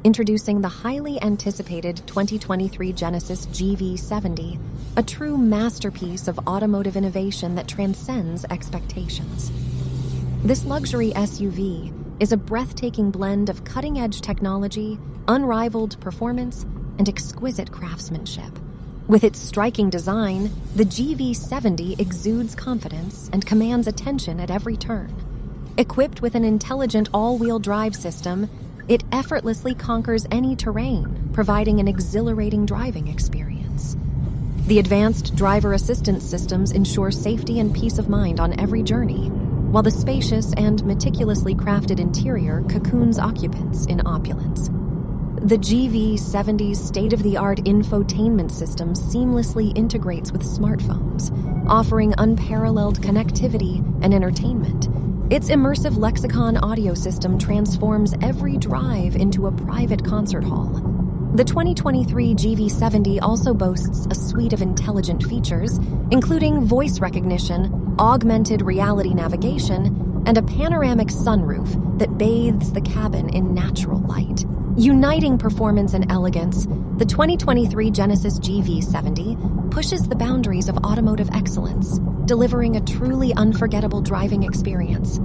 Introducing the highly anticipated 2023 Genesis GV70, a true masterpiece of automotive innovation that transcends expectations. This luxury SUV is a breathtaking blend of cutting-edge technology, unrivaled performance, and exquisite craftsmanship. With its striking design, the GV70 exudes confidence and commands attention at every turn. Equipped with an intelligent all-wheel drive system, it effortlessly conquers any terrain, providing an exhilarating driving experience. The advanced driver assistance systems ensure safety and peace of mind on every journey, while the spacious and meticulously crafted interior cocoons occupants in opulence. The GV70's state-of-the-art infotainment system seamlessly integrates with smartphones, offering unparalleled connectivity and entertainment. Its immersive lexicon audio system transforms every drive into a private concert hall. The 2023 GV70 also boasts a suite of intelligent features, including voice recognition, augmented reality navigation, and a panoramic sunroof that bathes the cabin in natural light. Uniting performance and elegance, the 2023 Genesis GV70 pushes the boundaries of automotive excellence, delivering a truly unforgettable driving experience.